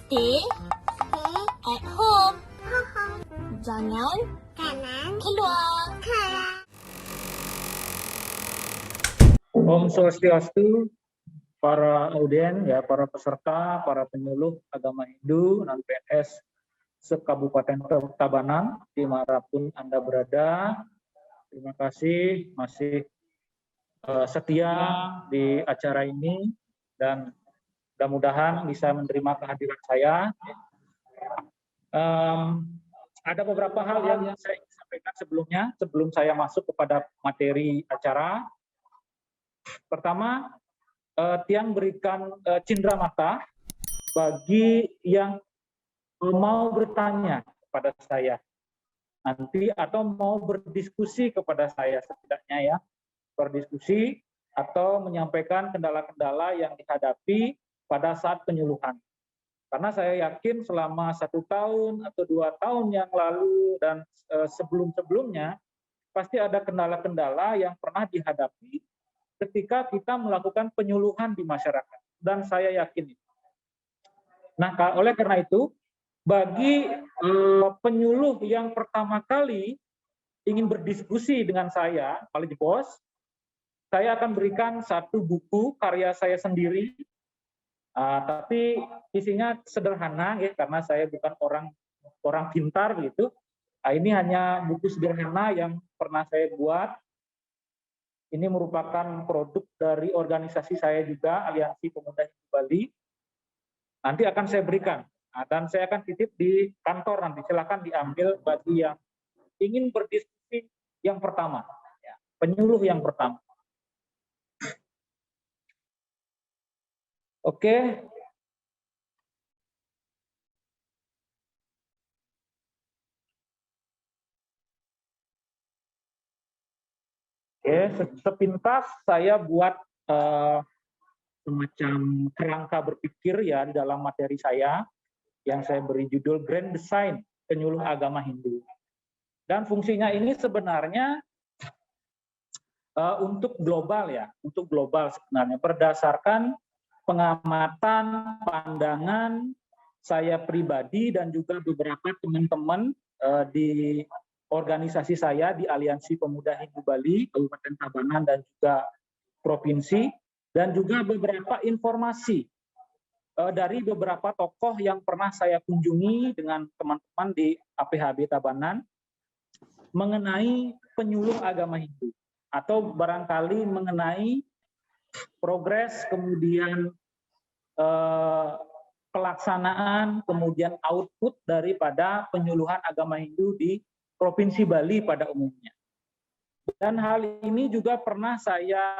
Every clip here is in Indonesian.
Stay at home. Jangan keluar. Om Swastiastu, para audien, ya, para peserta, para penyuluh agama Hindu non PNS se-Kabupaten Tabanan, dimanapun Anda berada. Terima kasih masih setia di acara ini dan mudah-mudahan bisa menerima kehadiran saya. Ada beberapa hal yang saya ingin sampaikan sebelumnya, sebelum saya masuk kepada materi acara. Pertama, Tiang berikan cindera mata bagi yang mau bertanya kepada saya nanti atau mau berdiskusi kepada saya setidaknya ya, berdiskusi atau menyampaikan kendala-kendala yang dihadapi pada saat penyuluhan. Karena saya yakin selama 1 tahun atau 2 tahun yang lalu dan sebelum-sebelumnya pasti ada kendala-kendala yang pernah dihadapi ketika kita melakukan penyuluhan di masyarakat, dan saya yakin itu. Nah, oleh karena itu, bagi penyuluh yang pertama kali ingin berdiskusi dengan saya, Pak Bos, saya akan berikan satu buku karya saya sendiri, tapi isinya sederhana, ya, karena saya bukan orang pintar gitu. Ini hanya buku sederhana yang pernah saya buat. Ini merupakan produk dari organisasi saya juga, Aliansi Pemuda Hindu Bali. Nanti akan saya berikan, dan saya akan titip di kantor nanti. Silakan diambil bagi yang ingin berdiskusi yang pertama, ya, penyuluh yang pertama. Oke. Sepintas saya buat semacam kerangka berpikir ya di dalam materi saya yang saya beri judul Grand Design Penyuluh Agama Hindu. Dan fungsinya ini sebenarnya untuk global ya, untuk global sebenarnya berdasarkan pengamatan, pandangan saya pribadi dan juga beberapa teman-teman di organisasi saya di Aliansi Pemuda Hindu Bali, Kabupaten Tabanan dan juga provinsi, dan juga beberapa informasi dari beberapa tokoh yang pernah saya kunjungi dengan teman-teman di APHB Tabanan mengenai penyuluh agama Hindu, atau barangkali mengenai progres, kemudian pelaksanaan, kemudian output daripada penyuluhan agama Hindu di Provinsi Bali pada umumnya. Dan hal ini juga pernah saya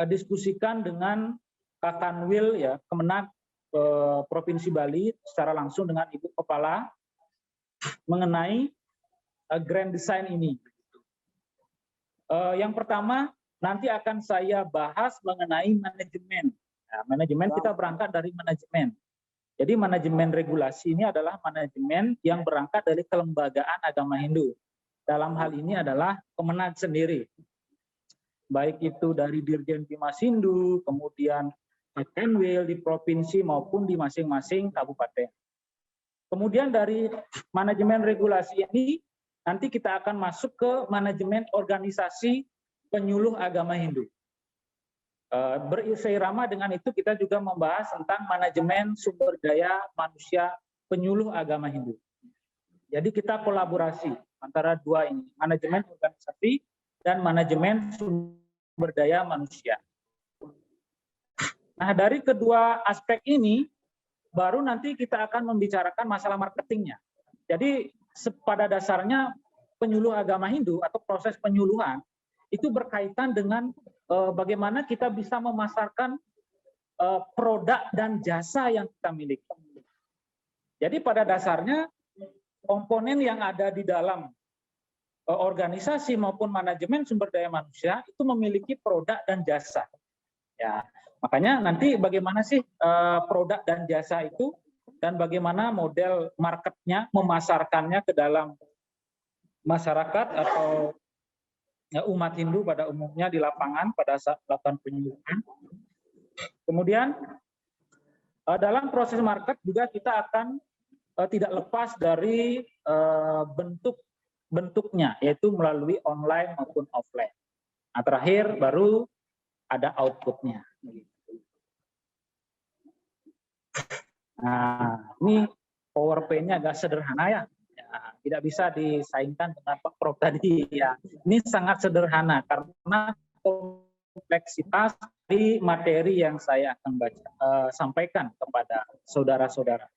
diskusikan dengan Kak Kanwil ya, Kemenag Provinsi Bali secara langsung dengan Ibu Kepala mengenai grand design ini. Yang pertama nanti akan saya bahas mengenai manajemen. Nah, manajemen kita berangkat dari manajemen. Jadi manajemen regulasi ini adalah manajemen yang berangkat dari kelembagaan agama Hindu. Dalam hal ini adalah Kemenag sendiri. Baik itu dari Dirjen Bimas Hindu, kemudian Pak Kanwil di provinsi maupun di masing-masing kabupaten. Kemudian dari manajemen regulasi ini nanti kita akan masuk ke manajemen organisasi penyuluh agama Hindu. Seirama dengan itu kita juga membahas tentang manajemen sumber daya manusia penyuluh agama Hindu. Jadi kita kolaborasi antara dua ini, manajemen organisasi dan manajemen sumber daya manusia. Nah, dari kedua aspek ini baru nanti kita akan membicarakan masalah marketingnya. Jadi pada dasarnya penyuluh agama Hindu atau proses penyuluhan itu berkaitan dengan bagaimana kita bisa memasarkan produk dan jasa yang kita miliki. Jadi pada dasarnya komponen yang ada di dalam organisasi maupun manajemen sumber daya manusia itu memiliki produk dan jasa. Ya, makanya nanti bagaimana sih produk dan jasa itu dan bagaimana model marketnya memasarkannya ke dalam masyarakat atau umat Hindu pada umumnya di lapangan pada saat melakukan penyuluhan. Kemudian Dalam proses market juga kita akan tidak lepas dari bentuknya, yaitu melalui online maupun offline. Nah, terakhir baru ada outputnya. Nah, ini PowerPoint-nya agak sederhana ya. Tidak bisa disaingkan dengan Pak Prof tadi ya. Ini sangat sederhana karena kompleksitas dari materi yang saya akan sampaikan kepada saudara-saudara.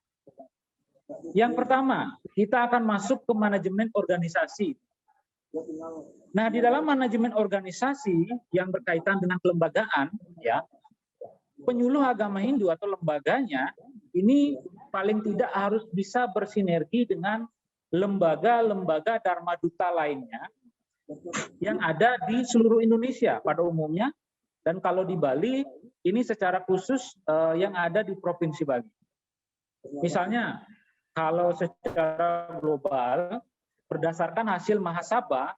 Yang pertama, kita akan masuk ke manajemen organisasi. Nah, di dalam manajemen organisasi yang berkaitan dengan kelembagaan, ya, penyuluh agama Hindu atau lembaganya ini paling tidak harus bisa bersinergi dengan lembaga-lembaga Dharma Duta lainnya yang ada di seluruh Indonesia pada umumnya, dan kalau di Bali ini secara khusus yang ada di Provinsi Bali. Misalnya kalau secara global berdasarkan hasil mahasabah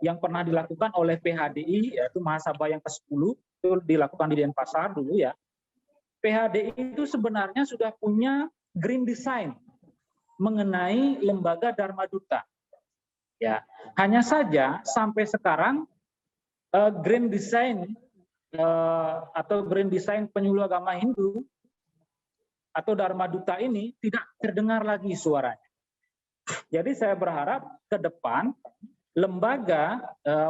yang pernah dilakukan oleh PHDI, yaitu mahasabah yang ke-10 itu dilakukan di Denpasar dulu ya. PHDI itu sebenarnya sudah punya green design mengenai lembaga Dharma Duta. Ya, hanya saja sampai sekarang green design atau green design penyuluh agama Hindu atau Dharma Duta ini tidak terdengar lagi suaranya. Jadi saya berharap ke depan lembaga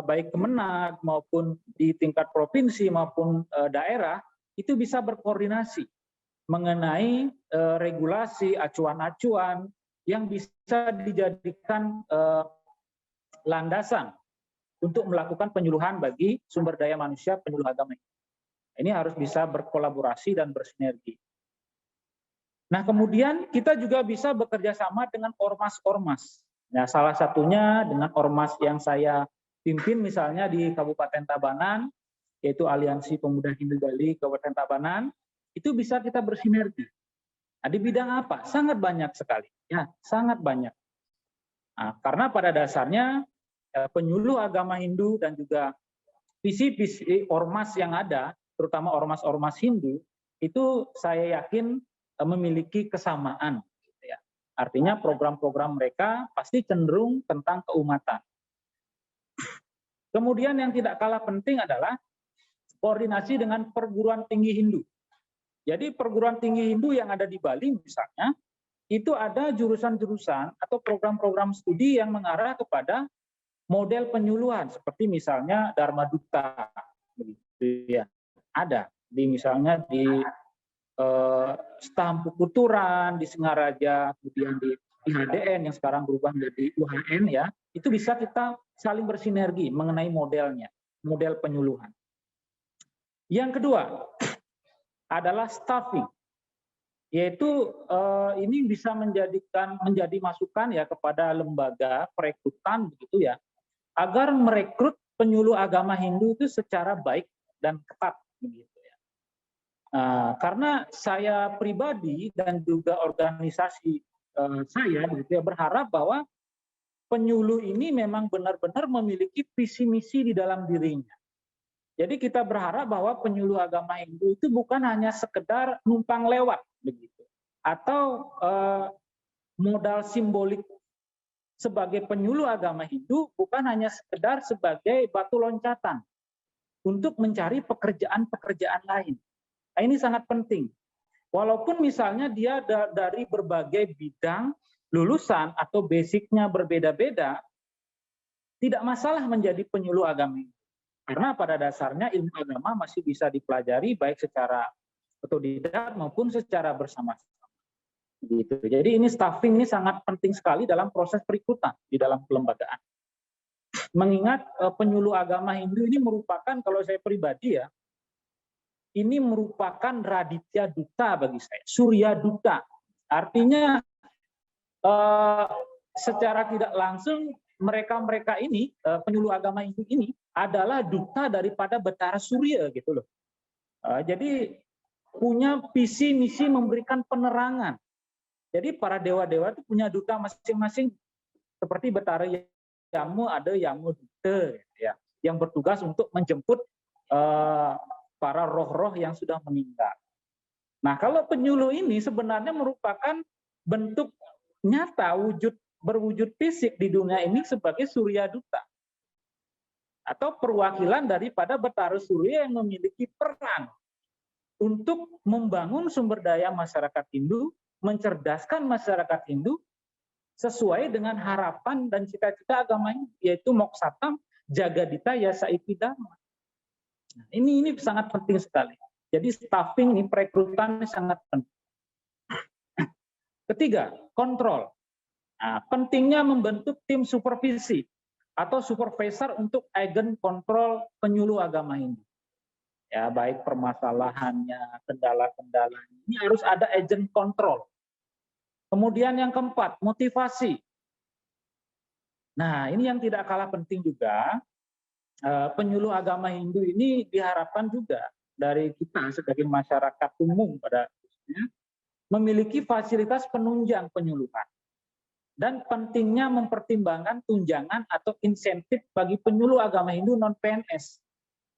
baik Kemenag maupun di tingkat provinsi maupun daerah itu bisa berkoordinasi mengenai regulasi, acuan-acuan yang bisa dijadikan landasan untuk melakukan penyuluhan bagi sumber daya manusia penyuluh agama. Ini harus bisa berkolaborasi dan bersinergi. Nah, kemudian kita juga bisa bekerja sama dengan ormas-ormas. Nah, salah satunya dengan ormas yang saya pimpin misalnya di Kabupaten Tabanan, yaitu Aliansi Pemuda Hindu Bali Kabupaten Tabanan, itu bisa kita bersinergi. Nah, di bidang apa? Sangat banyak sekali. Ya, sangat banyak. Nah, karena pada dasarnya penyuluh agama Hindu dan juga visi-visi ormas yang ada, terutama ormas-ormas Hindu, itu saya yakin memiliki kesamaan. Ya. Artinya program-program mereka pasti cenderung tentang keumatan. Kemudian yang tidak kalah penting adalah koordinasi dengan perguruan tinggi Hindu. Jadi perguruan tinggi Hindu yang ada di Bali misalnya, itu ada jurusan-jurusan atau program-program studi yang mengarah kepada model penyuluhan, seperti misalnya Dharma Duta. Ya. Ada, misalnya di Stampu Puturan, di Singaraja, kemudian di IHDN yang sekarang berubah menjadi UHN ya, itu bisa kita saling bersinergi mengenai modelnya, model penyuluhan. Yang kedua adalah staffing, yaitu ini bisa menjadi masukan ya kepada lembaga perekrutan begitu ya, agar merekrut penyuluh agama Hindu itu secara baik dan ketat begitu. Karena saya pribadi dan juga organisasi saya gitu ya, berharap bahwa penyuluh ini memang benar-benar memiliki visi misi di dalam dirinya. Jadi kita berharap bahwa penyuluh agama Hindu itu bukan hanya sekedar numpang lewat begitu, atau modal simbolik sebagai penyuluh agama Hindu bukan hanya sekedar sebagai batu loncatan untuk mencari pekerjaan-pekerjaan lain. Nah, ini sangat penting. Walaupun misalnya dia dari berbagai bidang lulusan atau basicnya berbeda-beda, tidak masalah menjadi penyuluh agama. Karena pada dasarnya ilmu agama masih bisa dipelajari baik secara otodidak maupun secara bersama-sama. Gitu. Jadi ini staffing ini sangat penting sekali dalam proses perekrutan di dalam kelembagaan. Mengingat penyuluh agama Hindu ini merupakan, kalau saya pribadi ya, ini merupakan Raditya Duta bagi saya, Surya Duta. Artinya secara tidak langsung mereka ini penyuluh agama Hindu ini adalah duta daripada Betara Surya gitu loh. Jadi punya visi misi memberikan penerangan. Jadi para dewa-dewa itu punya duta masing-masing, seperti Betara Yamu ada Yamu Duta ya, yang bertugas untuk menjemput para roh-roh yang sudah meninggal. Nah, kalau penyuluh ini sebenarnya merupakan bentuk nyata berwujud fisik di dunia ini sebagai surya duta atau perwakilan daripada Betara Surya yang memiliki peran untuk membangun sumber daya masyarakat Hindu, mencerdaskan masyarakat Hindu sesuai dengan harapan dan cita-cita agama Hindu, yaitu Moksatam Jagadita Yasaiti Dharma. Nah, ini sangat penting sekali. Jadi staffing ini, perekrutan sangat penting. Ketiga, kontrol. Nah, pentingnya membentuk tim supervisi atau supervisor untuk agen kontrol penyuluh agama Hindu. Ya, baik permasalahannya, kendala-kendalanya. Ini harus ada agen kontrol. Kemudian yang keempat, motivasi. Nah, ini yang tidak kalah penting juga. Penyuluh agama Hindu ini diharapkan juga dari kita sebagai masyarakat umum pada khususnya memiliki fasilitas penunjang penyuluhan. Dan pentingnya mempertimbangkan tunjangan atau insentif bagi penyuluh agama Hindu non-PNS.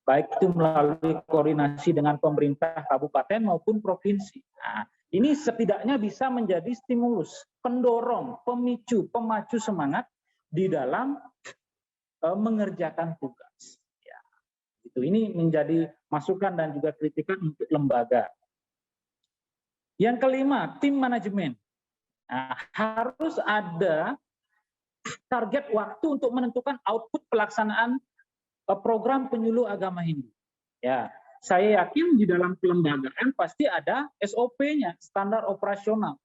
Baik itu melalui koordinasi dengan pemerintah kabupaten maupun provinsi. Nah, ini setidaknya bisa menjadi stimulus, pendorong, pemicu, pemacu semangat di dalam mengerjakan tugas. Ya, itu ini menjadi masukan dan juga kritikan untuk lembaga. Yang kelima, tim manajemen. Nah, harus ada target waktu untuk menentukan output pelaksanaan program penyuluh agama Hindu. Ya, saya yakin di dalam kelembagaan pasti ada SOP-nya, standar operasional.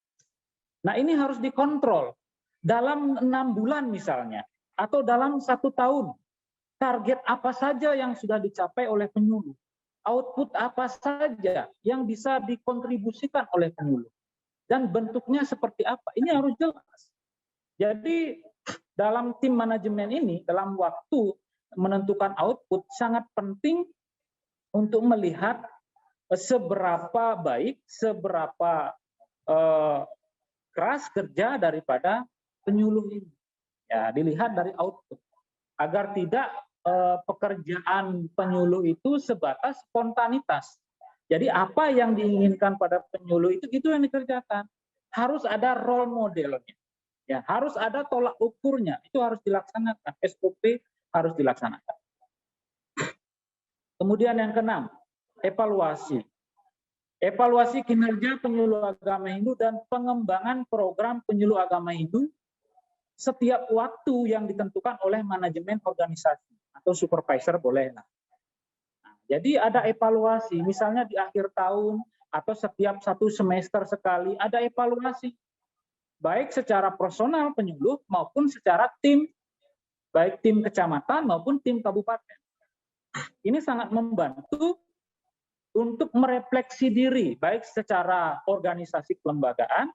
Nah, ini harus dikontrol dalam 6 bulan misalnya, atau dalam 1 tahun. Target apa saja yang sudah dicapai oleh penyuluh? Output apa saja yang bisa dikontribusikan oleh penyuluh? Dan bentuknya seperti apa? Ini harus jelas. Jadi dalam tim manajemen ini, dalam waktu menentukan output, sangat penting untuk melihat seberapa baik, seberapa keras kerja daripada penyuluh ini. Ya, dilihat dari output. Agar tidak pekerjaan penyuluh itu sebatas spontanitas. Jadi apa yang diinginkan pada penyuluh itu yang dikerjakan. Harus ada role modelnya. Ya, harus ada tolak ukurnya. Itu harus dilaksanakan. SOP harus dilaksanakan. Kemudian yang keenam, evaluasi. Evaluasi kinerja penyuluh agama Hindu dan pengembangan program penyuluh agama Hindu setiap waktu yang ditentukan oleh manajemen organisasi atau supervisor boleh. Nah, jadi ada evaluasi, misalnya di akhir tahun atau setiap 1 semester sekali ada evaluasi, baik secara personal penyuluh maupun secara tim, baik tim kecamatan maupun tim kabupaten. Ini sangat membantu untuk merefleksi diri, baik secara organisasi kelembagaan,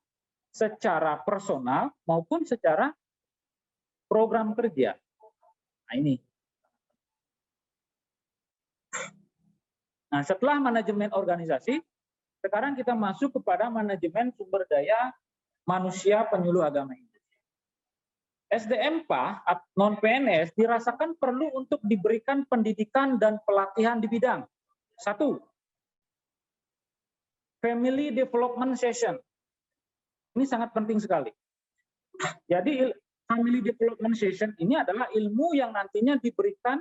secara personal maupun secara program kerja. Nah, ini. Nah, setelah manajemen organisasi, sekarang kita masuk kepada manajemen sumber daya manusia penyuluh agama Hindu. SDMPA non-PNS dirasakan perlu untuk diberikan pendidikan dan pelatihan di bidang 1. Family Development Session. Ini sangat penting sekali. Jadi Family Development Session ini adalah ilmu yang nantinya diberikan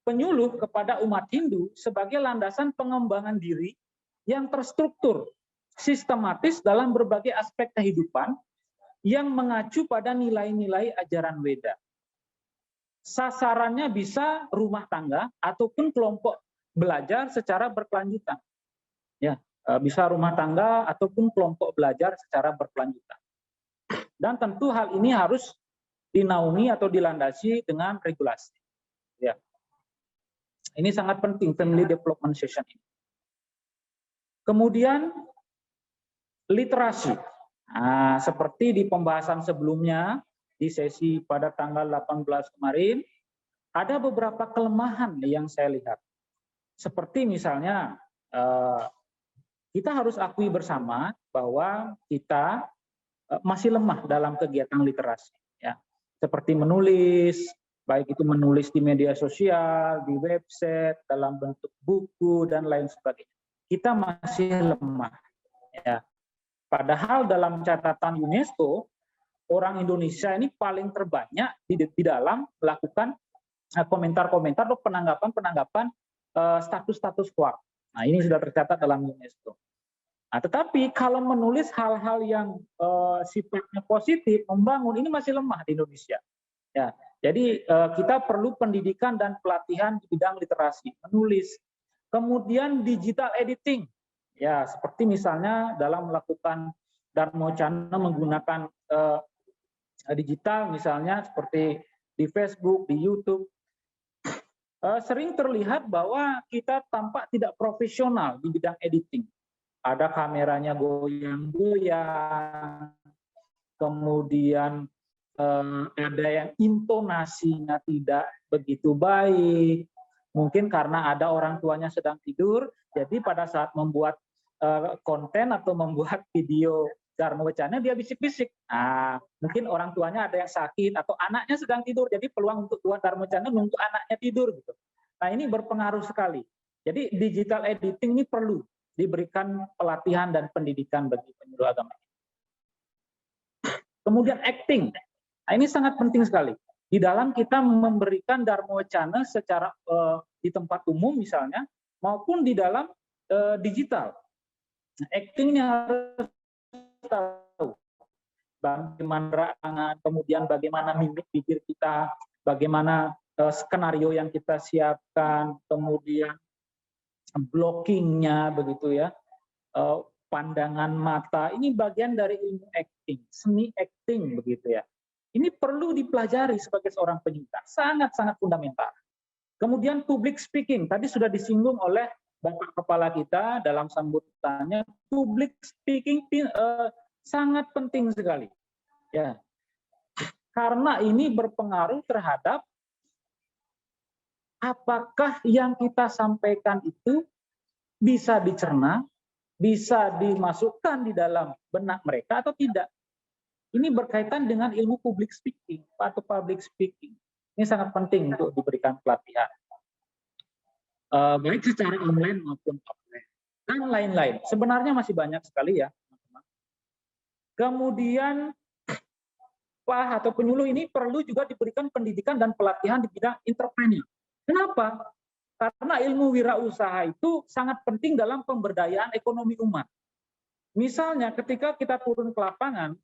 penyuluh kepada umat Hindu sebagai landasan pengembangan diri yang terstruktur, sistematis dalam berbagai aspek kehidupan yang mengacu pada nilai-nilai ajaran Weda. Sasarannya bisa rumah tangga ataupun kelompok belajar secara berkelanjutan. Ya, bisa rumah tangga ataupun kelompok belajar secara berkelanjutan. Dan tentu hal ini harus dinaungi atau dilandasi dengan regulasi. Ya. Ini sangat penting, family development session ini. Kemudian literasi. Nah, seperti di pembahasan sebelumnya, di sesi pada tanggal 18 kemarin, ada beberapa kelemahan yang saya lihat. Seperti misalnya, kita harus akui bersama bahwa kita masih lemah dalam kegiatan literasi. Ya. Seperti menulis, baik itu menulis di media sosial, di website, dalam bentuk buku, dan lain sebagainya. Kita masih lemah. Ya. Padahal dalam catatan UNESCO, orang Indonesia ini paling terbanyak di dalam melakukan komentar-komentar atau penanggapan-penanggapan status-status quo. Nah, ini sudah tercatat dalam UNESCO. Nah, tetapi kalau menulis hal-hal yang sifatnya positif, membangun, ini masih lemah di Indonesia. Ya, jadi kita perlu pendidikan dan pelatihan di bidang literasi, menulis. Kemudian digital editing, ya seperti misalnya dalam melakukan Dharmawacana menggunakan digital, misalnya seperti di Facebook, di YouTube. Sering terlihat bahwa kita tampak tidak profesional di bidang editing. Ada kameranya goyang-goyang, kemudian ada yang intonasinya tidak begitu baik, mungkin karena ada orang tuanya sedang tidur, jadi pada saat membuat konten atau membuat video Dharmawacana dia bisik-bisik. Nah, mungkin orang tuanya ada yang sakit atau anaknya sedang tidur, jadi peluang untuk buat Dharmawacana untuk anaknya tidur gitu. Nah, ini berpengaruh sekali. Jadi digital editing ini perlu diberikan pelatihan dan pendidikan bagi penyuluh agama. Kemudian acting. Nah, ini sangat penting sekali. Di dalam kita memberikan Dharmawacana secara di tempat umum misalnya, maupun di dalam digital. Nah, acting ini harus tahu bagaimana gerak, kemudian bagaimana mimik bibir kita, bagaimana skenario yang kita siapkan, kemudian blockingnya begitu ya, pandangan mata, ini bagian dari ilmu acting, seni acting begitu ya. Ini perlu dipelajari sebagai seorang penyintas, sangat-sangat fundamental. Kemudian public speaking, tadi sudah disinggung oleh Bapak Kepala kita dalam sambutannya, public speaking sangat penting sekali. Ya, karena ini berpengaruh terhadap apakah yang kita sampaikan itu bisa dicerna, bisa dimasukkan di dalam benak mereka atau tidak. Ini berkaitan dengan ilmu public speaking atau public speaking. Ini sangat penting untuk diberikan pelatihan. Baik secara online maupun offline. Dan lain-lain. Sebenarnya masih banyak sekali ya. Kemudian PAH atau penyuluh ini perlu juga diberikan pendidikan dan pelatihan di bidang entrepreneur. Kenapa? Karena ilmu wirausaha itu sangat penting dalam pemberdayaan ekonomi umat. Misalnya ketika kita turun ke lapangan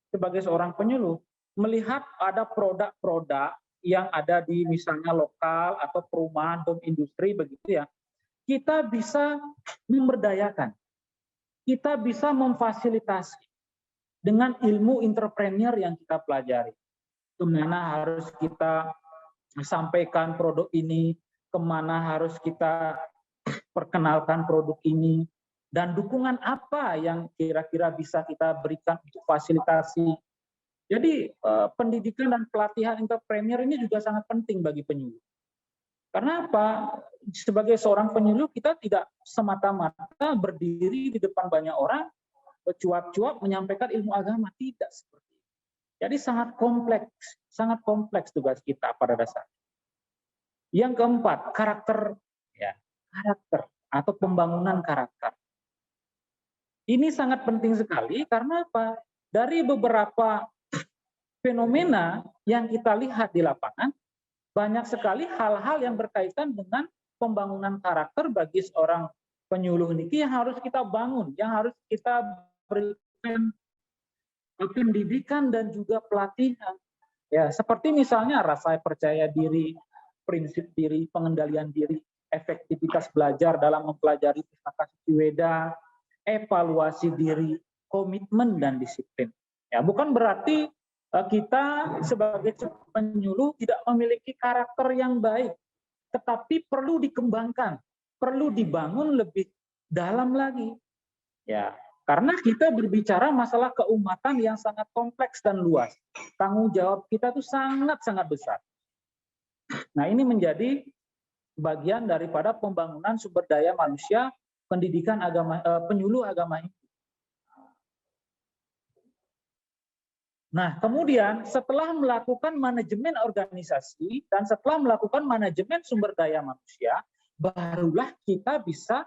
sebagai seorang penyuluh, melihat ada produk-produk yang ada di misalnya lokal atau perumahan, home industri begitu ya, kita bisa memberdayakan, kita bisa memfasilitasi dengan ilmu entrepreneur yang kita pelajari. Kemana harus kita sampaikan produk ini, kemana harus kita perkenalkan produk ini, dan dukungan apa yang kira-kira bisa kita berikan untuk fasilitasi. Jadi pendidikan dan pelatihan entrepreneur ini juga sangat penting bagi penyuluh. Karena apa? Sebagai seorang penyuluh kita tidak semata-mata berdiri di depan banyak orang, cuap-cuap menyampaikan ilmu agama, tidak seperti itu. Jadi sangat kompleks tugas kita pada dasarnya. Yang keempat, karakter, ya, karakter atau pembangunan karakter. Ini sangat penting sekali karena apa? Dari beberapa fenomena yang kita lihat di lapangan, banyak sekali hal-hal yang berkaitan dengan pembangunan karakter bagi seorang penyuluh ini yang harus kita bangun, yang harus kita berikan pendidikan dan juga pelatihan. Ya, seperti misalnya rasa percaya diri, prinsip diri, pengendalian diri, efektivitas belajar dalam mempelajari pustaka suci Weda, evaluasi diri, komitmen dan disiplin. Ya, bukan berarti kita sebagai penyuluh tidak memiliki karakter yang baik, tetapi perlu dikembangkan, perlu dibangun lebih dalam lagi. Ya, karena kita berbicara masalah keumatan yang sangat kompleks dan luas. Tanggung jawab kita itu sangat-sangat besar. Nah, ini menjadi bagian daripada pembangunan sumber daya manusia, pendidikan agama, penyuluh agama ini. Nah, kemudian setelah melakukan manajemen organisasi dan setelah melakukan manajemen sumber daya manusia, barulah kita bisa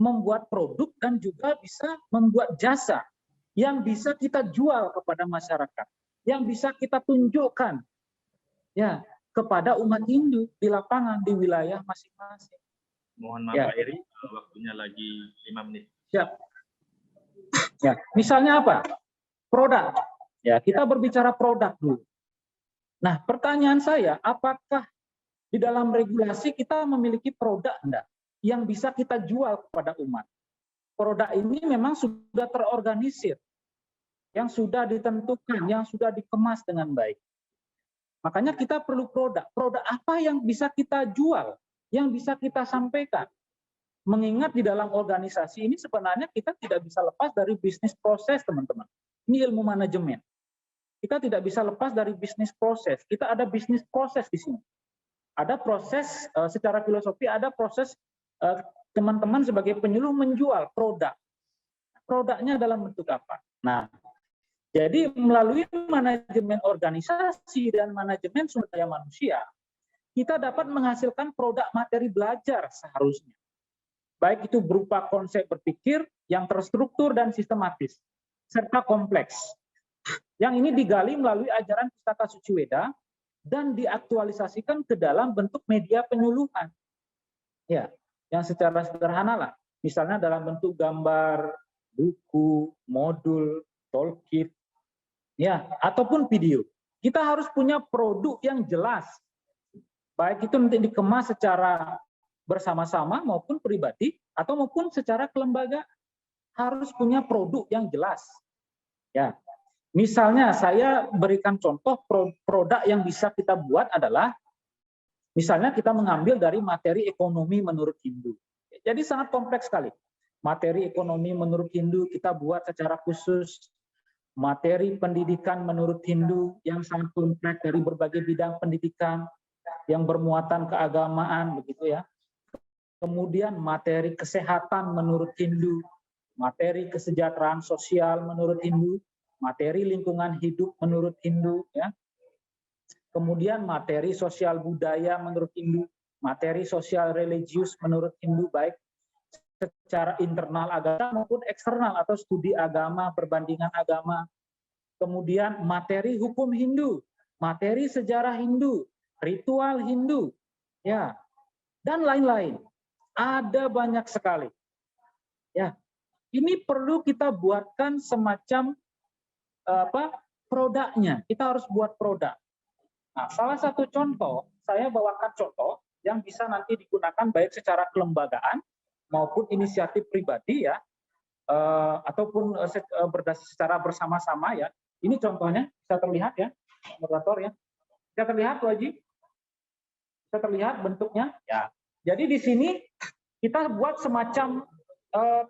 membuat produk dan juga bisa membuat jasa yang bisa kita jual kepada masyarakat, yang bisa kita tunjukkan ya kepada umat Hindu di lapangan di wilayah masing-masing. Mohon maaf Ya. Pak Eri, waktunya lagi 5 menit. Siap. Ya, misalnya apa? Produk. Ya, kita berbicara produk dulu. Nah, pertanyaan saya, apakah di dalam regulasi kita memiliki produk enggak yang bisa kita jual kepada umat? Produk ini memang sudah terorganisir, yang sudah ditentukan, yang sudah dikemas dengan baik. Makanya kita perlu produk. Produk apa yang bisa kita jual, yang bisa kita sampaikan? Mengingat di dalam organisasi ini sebenarnya kita tidak bisa lepas dari bisnis proses, teman-teman. Ini ilmu manajemen. Kita tidak bisa lepas dari bisnis proses. Kita ada bisnis proses di sini. Ada proses secara filosofi, ada proses teman-teman sebagai penyuluh menjual produk. Produknya dalam bentuk apa? Nah, jadi melalui manajemen organisasi dan manajemen sumber daya manusia, kita dapat menghasilkan produk materi belajar seharusnya. Baik itu berupa konsep berpikir yang terstruktur dan sistematis, serta kompleks. Yang ini digali melalui ajaran Pustaka Suci Weda dan diaktualisasikan ke dalam bentuk media penyuluhan. Ya, yang secara sederhana lah. Misalnya dalam bentuk gambar, buku, modul, toolkit, ya, ataupun video. Kita harus punya produk yang jelas. Baik itu nanti dikemas secara bersama-sama maupun pribadi atau maupun secara kelembagaan. Harus punya produk yang jelas. Ya. Misalnya saya berikan contoh produk yang bisa kita buat adalah misalnya kita mengambil dari materi ekonomi menurut Hindu. Jadi sangat kompleks sekali. Materi ekonomi menurut Hindu kita buat secara khusus. Materi pendidikan menurut Hindu yang sangat kompleks dari berbagai bidang pendidikan yang bermuatan keagamaan begitu ya. Kemudian materi kesehatan menurut Hindu, materi kesejahteraan sosial menurut Hindu, materi lingkungan hidup menurut Hindu, ya. Kemudian materi sosial budaya menurut Hindu, materi sosial religius menurut Hindu, baik secara internal agama maupun eksternal atau studi agama, perbandingan agama. Kemudian materi hukum Hindu, materi sejarah Hindu, ritual Hindu, ya, dan lain-lain. Ada banyak sekali. Ya, ini perlu kita buatkan semacam produknya. Kita harus buat produk. Nah, salah satu contoh, saya bawakan contoh yang bisa nanti digunakan baik secara kelembagaan maupun inisiatif pribadi ya, ataupun berdasar secara bersama-sama ya. Ini contohnya bisa terlihat ya, moderator ya. Bisa terlihat Waji? Bisa terlihat bentuknya? Ya. Jadi di sini kita buat semacam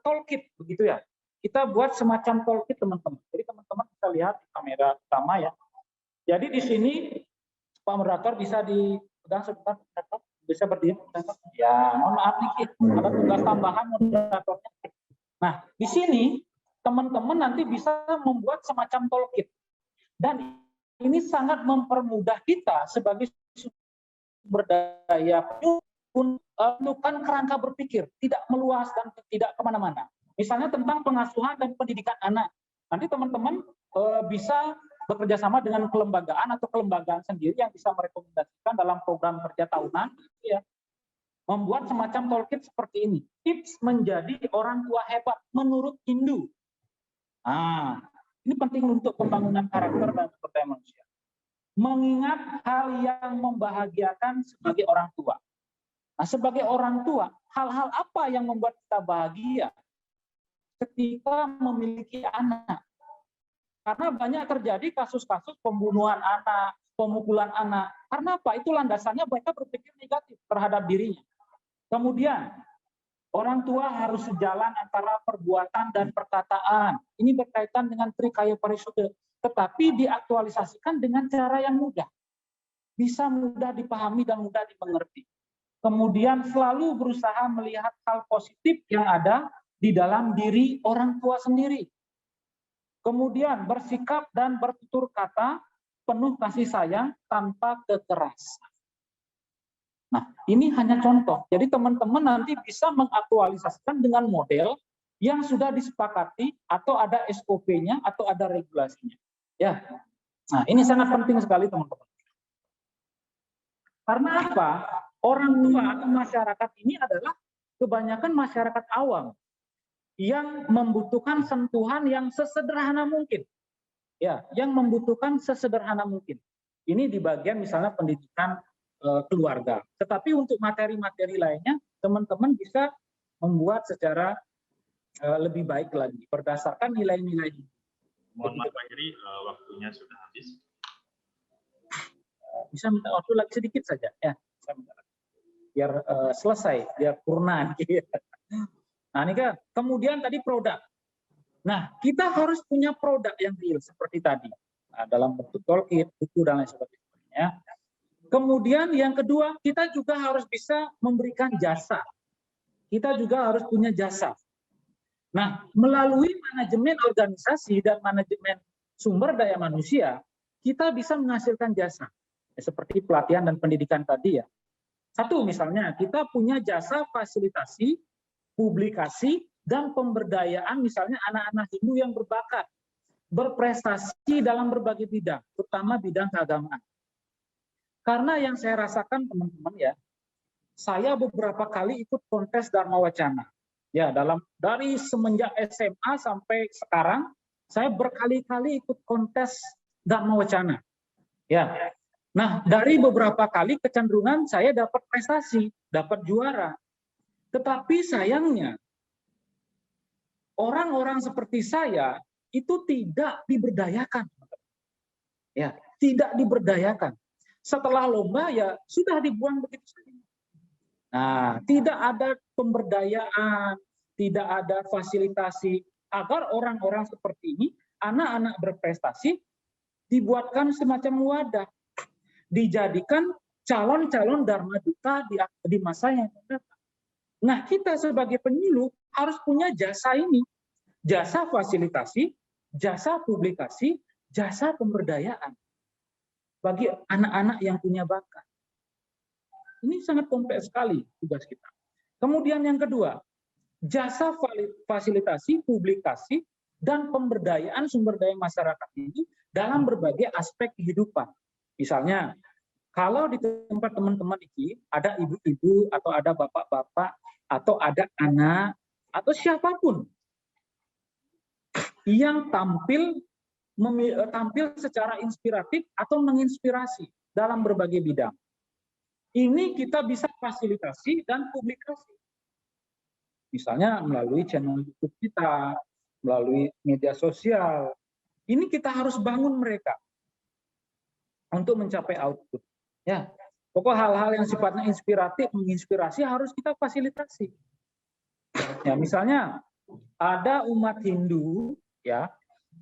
toolkit begitu ya. Kita buat semacam toolkit teman-teman. Jadi teman-teman bisa lihat di kamera utama ya. Jadi di sini Pak Moderator bisa dipegang sebentar, bisa berdiri. Ya, mohon maaf nih, ada tugas tambahan moderatornya. Nah, di sini teman-teman nanti bisa membuat semacam toolkit. Dan ini sangat mempermudah kita sebagai sumber daya menentukan kerangka berpikir, tidak meluas dan tidak kemana-mana. Misalnya tentang pengasuhan dan pendidikan anak. Nanti teman-teman bisa bekerja sama dengan kelembagaan atau kelembagaan sendiri yang bisa merekomendasikan dalam program kerja tahunan, ya, membuat semacam toolkit seperti ini. Tips menjadi orang tua hebat menurut Hindu. Nah, ini penting untuk pembangunan karakter dan sumber daya manusia. Mengingat hal yang membahagiakan sebagai orang tua. Nah, sebagai orang tua, hal-hal apa yang membuat kita bahagia ketika memiliki anak? Karena banyak terjadi kasus-kasus pembunuhan anak, pemukulan anak. Karena apa? Itu landasannya mereka berpikir negatif terhadap dirinya. Kemudian, orang tua harus sejalan antara perbuatan dan perkataan. Ini berkaitan dengan Trikaya Parisuddha, tetapi diaktualisasikan dengan cara yang mudah. Bisa mudah dipahami dan mudah dimengerti. Kemudian selalu berusaha melihat hal positif yang ada di dalam diri orang tua sendiri. Kemudian bersikap dan bertutur kata penuh kasih sayang tanpa kekerasan. Nah, ini hanya contoh. Jadi teman-teman nanti bisa mengaktualisasikan dengan model yang sudah disepakati atau ada SOP-nya atau ada regulasinya. Ya. Nah, ini sangat penting sekali teman-teman. Karena apa? Orang tua atau masyarakat ini adalah kebanyakan masyarakat awam yang membutuhkan sentuhan yang sesederhana mungkin. Ya, yang membutuhkan sesederhana mungkin. Ini di bagian misalnya pendidikan keluarga. Tetapi untuk materi-materi lainnya, teman-teman bisa membuat secara lebih baik lagi berdasarkan nilai-nilai. Mohon maaf Pak Giri, waktunya sudah habis. Bisa minta waktu lagi sedikit saja, ya. Biar selesai, biar purna. Nah, ini kan kemudian tadi produk. Nah, kita harus punya produk yang real seperti tadi. Nah, dalam bentuk toolkit, buku dan lain sebagainya. Kemudian yang kedua, kita juga harus bisa memberikan jasa. Kita juga harus punya jasa. Nah, melalui manajemen organisasi dan manajemen sumber daya manusia, kita bisa menghasilkan jasa. Ya, seperti pelatihan dan pendidikan tadi ya. Satu misalnya, kita punya jasa fasilitasi, publikasi, dan pemberdayaan misalnya anak-anak Hindu yang berbakat, berprestasi dalam berbagai bidang, terutama bidang keagamaan. Karena yang saya rasakan teman-teman ya, saya beberapa kali ikut kontes Dharma Wacana. Ya, dari semenjak SMA sampai sekarang, saya berkali-kali ikut kontes Dharma Wacana. Ya. Nah, dari beberapa kali kecenderungan saya dapat prestasi, dapat juara. Tetapi sayangnya, orang-orang seperti saya itu tidak diberdayakan. Ya, tidak diberdayakan. Setelah lomba ya sudah dibuang begitu saja. Nah, tidak ada pemberdayaan, tidak ada fasilitasi agar orang-orang seperti ini, anak-anak berprestasi, dibuatkan semacam wadah, dijadikan calon-calon Dharma Duta di masa yang akan datang. Nah, kita sebagai penyuluh harus punya jasa ini, jasa fasilitasi, jasa publikasi, jasa pemberdayaan bagi anak-anak yang punya bakat. Ini sangat kompleks sekali tugas kita. Kemudian yang kedua, jasa fasilitasi, publikasi, dan pemberdayaan sumber daya masyarakat ini dalam berbagai aspek kehidupan. Misalnya, kalau di tempat teman-teman ini ada ibu-ibu atau ada bapak-bapak atau ada anak atau siapapun yang tampil secara inspiratif atau menginspirasi dalam berbagai bidang. Ini kita bisa fasilitasi dan publikasi. Misalnya melalui channel YouTube kita, melalui media sosial. Ini kita harus bangun mereka untuk mencapai output. Ya, pokok hal-hal yang sifatnya inspiratif, menginspirasi harus kita fasilitasi. Ya, misalnya ada umat Hindu ya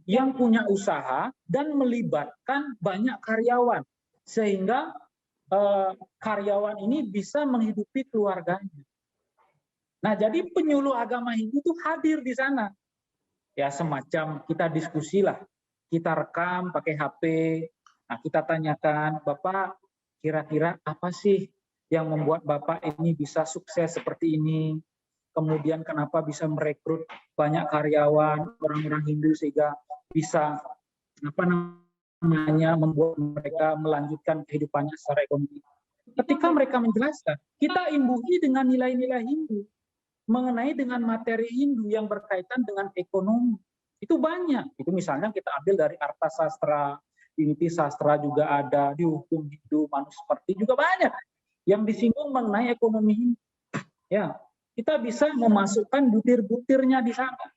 yang punya usaha dan melibatkan banyak karyawan sehingga karyawan ini bisa menghidupi keluarganya. Nah, jadi penyuluh agama Hindu itu hadir di sana. Ya, semacam kita diskusi lah. Kita rekam pakai HP. Nah, kita tanyakan, Bapak, kira-kira apa sih yang membuat Bapak ini bisa sukses seperti ini? Kemudian kenapa bisa merekrut banyak karyawan, orang-orang Hindu sehingga bisa membuat mereka melanjutkan kehidupannya secara ekonomi. Ketika mereka menjelaskan, kita imbuhi dengan nilai-nilai Hindu, mengenai dengan materi Hindu yang berkaitan dengan ekonomi. Itu banyak. Itu misalnya kita ambil dari Arta Sastra, Unity Sastra juga ada, di hukum Hindu, Manusmriti juga banyak yang disinggung mengenai ekonomi Hindu. Ya, kita bisa memasukkan butir-butirnya di sana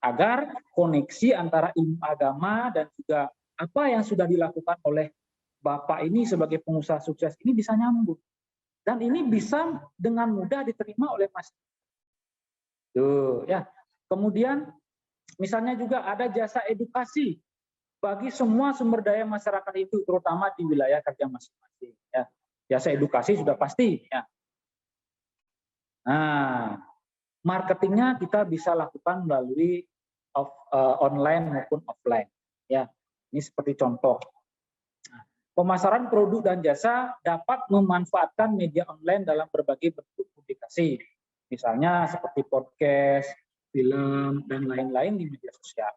agar koneksi antara ilmu agama dan juga apa yang sudah dilakukan oleh Bapak ini sebagai pengusaha sukses ini bisa nyambung. Dan ini bisa dengan mudah diterima oleh masyarakat. Tuh, ya. Kemudian misalnya juga ada jasa edukasi bagi semua sumber daya masyarakat itu, terutama di wilayah kerja masing-masing. Ya. Jasa edukasi sudah pasti. Ya. Nah, marketingnya kita bisa lakukan melalui online maupun offline. Ya, ini seperti contoh. Pemasaran produk dan jasa dapat memanfaatkan media online dalam berbagai bentuk publikasi. Misalnya seperti podcast, film, dan lain-lain di media sosial.